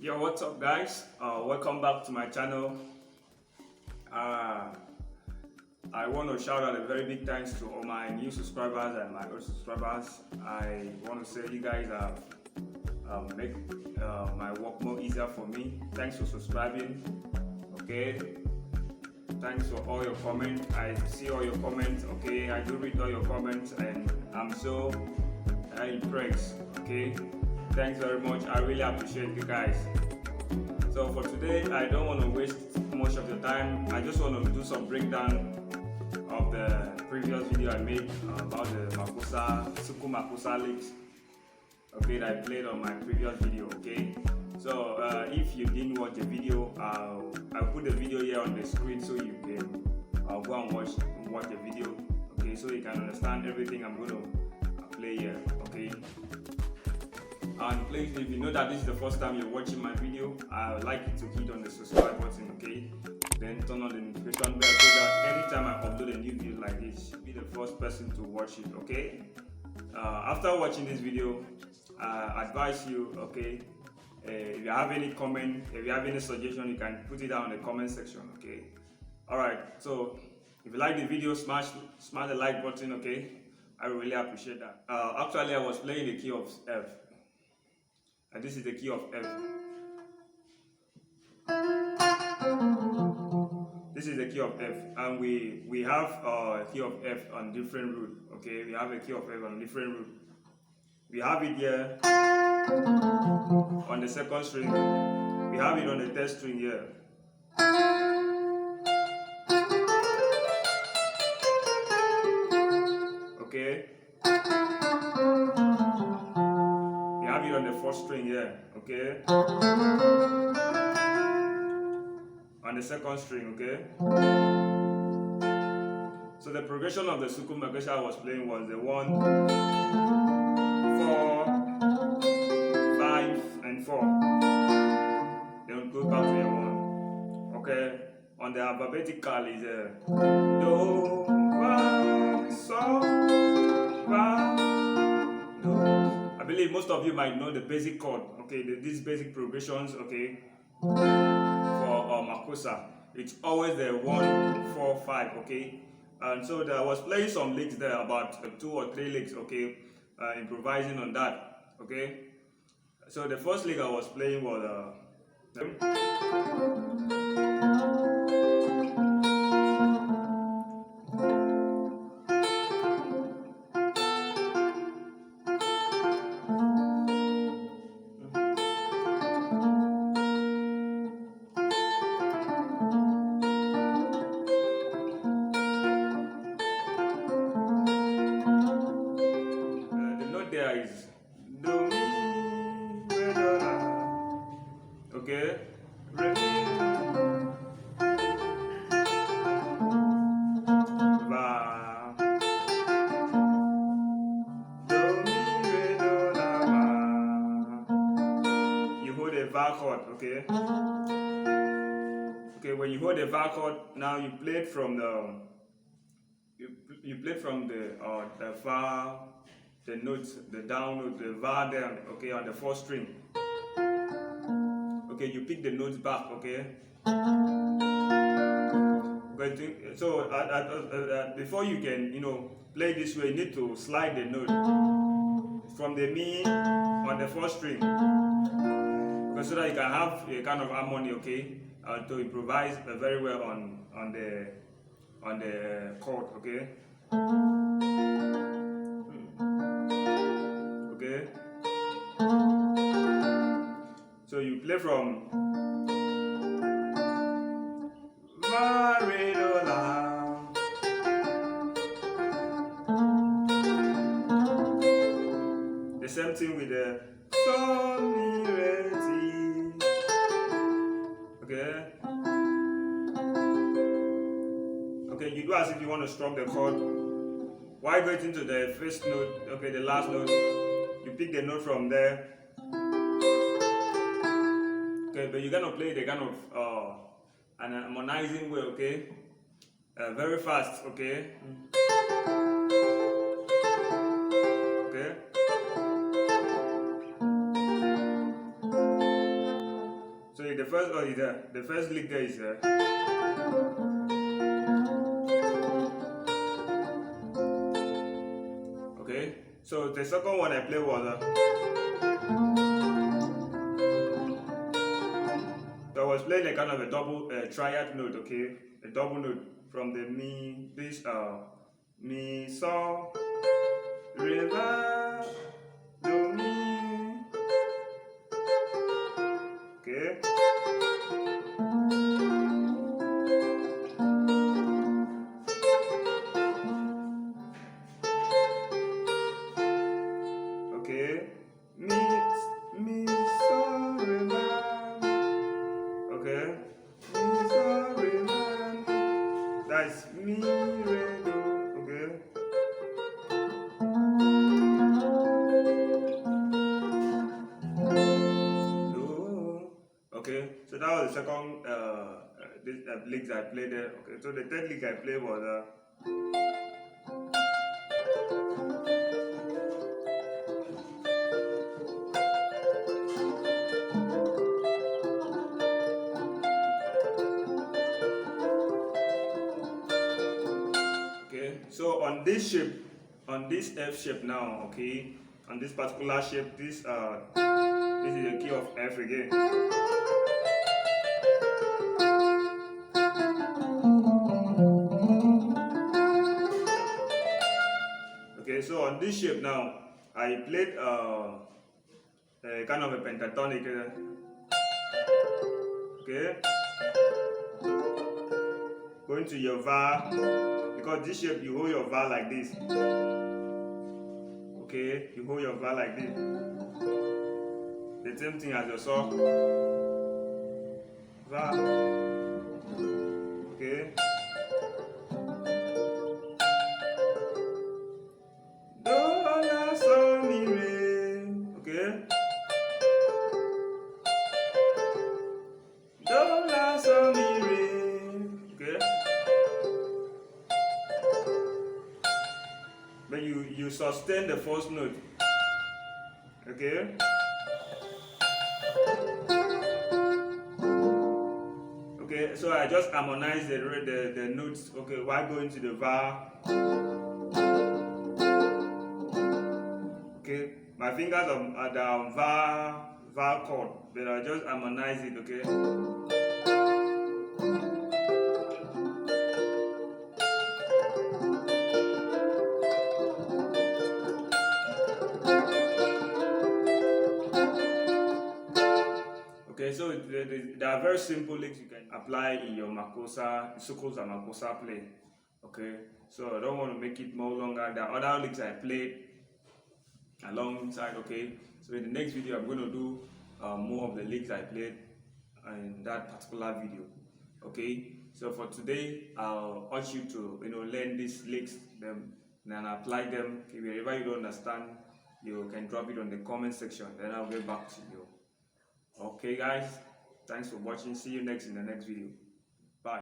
Yo, what's up guys? Welcome back to my channel. I want to shout out a very big thanks to all my new subscribers and my old subscribers. I want to say you guys have made my work more easier for me. Thanks for subscribing. Okay, thanks for all your comments. I see all your comments. Okay, I do read all your comments and I'm so impressed. Okay, thanks very much. I really appreciate you guys. So for today, I don't want to waste much of your time. I just want to do some breakdown of the previous video I made about the Soukous Makossa licks. Okay, that I played on my previous video. Okay, so if you didn't watch the video, I'll put the video here on the screen so you can go and watch the video. Okay, so you can understand everything I'm going to play here. Okay. And please, if you know that this is the first time you're watching my video, I would like you to hit on the subscribe button, okay? Then turn on the notification bell so that anytime I upload a new video like this, you'll be the first person to watch it, okay? After watching this video, I advise you, okay? If you have any comment, if you have any suggestion, you can put it down in the comment section, okay? Alright, so if you like the video, smash the like button, okay? I really appreciate that. Actually, I was playing the key of F. And this is the key of F. This is the key of F, and we have a key of F on different root. Okay, we have a key of F on different root. We have it here on the second string. We have it on the third string here. Okay. On the fourth string here, okay? On the second string, okay? So the progression of the Soukous Makossa I was playing was the 1, 4, 5, and 4. Then go back to the 1. Okay? On the alphabetical is Do, Fa, Sol, Fa, Do. I believe most of you might know the basic chord, okay, these basic progressions, okay, for Makossa. It's always the 1, 4, 5, okay, and so I was playing some licks there, about 2 or 3 licks, okay, improvising on that, okay. So the first lick I was playing was there is do, mi, re, do, la. Okay, re, va, do, mi, re, do, la, va. You hold a va chord, okay? Okay, when you hold the va chord, now you play it from the you play from the fa, the notes, the down note, the va down, okay, on the fourth string. Okay, you pick the notes back, okay. So before you can, play this way, you need to slide the note from the mi on the fourth string, because so that you can have a kind of harmony, okay, to improvise very well on the chord, okay. Okay. So you play from fa, re, do, la. The same thing with the sol, mi, re, ti. Okay. Okay, you do as if you want to strum the chord. While going into the first note, okay, the last note, you pick the note from there. Okay, but you're gonna play the kind of an harmonizing way, okay? Very fast, okay? Okay? Okay, the first one is there. The first lick there is okay. So the second one I played was so I was playing a kind of a double triad note, okay, a double note from the mi, this mi so re la do mi, okay. Okay, mi so re la, okay, mi so re la, that's mi re do, okay. Do, okay. So that was the second this licks I played there. Okay, so the third lick I played was okay. So on this shape, on this F shape now, okay, on this particular shape, this is the key of F again. Okay, so on this shape now, I played kind of a pentatonic. Okay, going to your va, because this shape you hold your va like this. Okay, you hold your va like this. The same thing as your saw. Va. Okay. Do la sol mi re. Okay. Do la sol mi re. Okay. But you sustain the first note. Okay. Okay, so I just harmonize the notes. Okay, while going to the va. Okay, my fingers are the va chord, but I just harmonize it. Okay. Okay, so there are very simple licks you can apply in your Makossa, Soukous Makossa play. Okay, so I don't want to make it more longer. There are other licks I played alongside. Okay, so in the next video I'm going to do more of the licks I played in that particular video. Okay, so for today I'll urge you to learn these licks them and apply them. Okay, wherever you don't understand, you can drop it on the comment section, then I'll get back to you. Okay guys, thanks for watching. See you in the next video.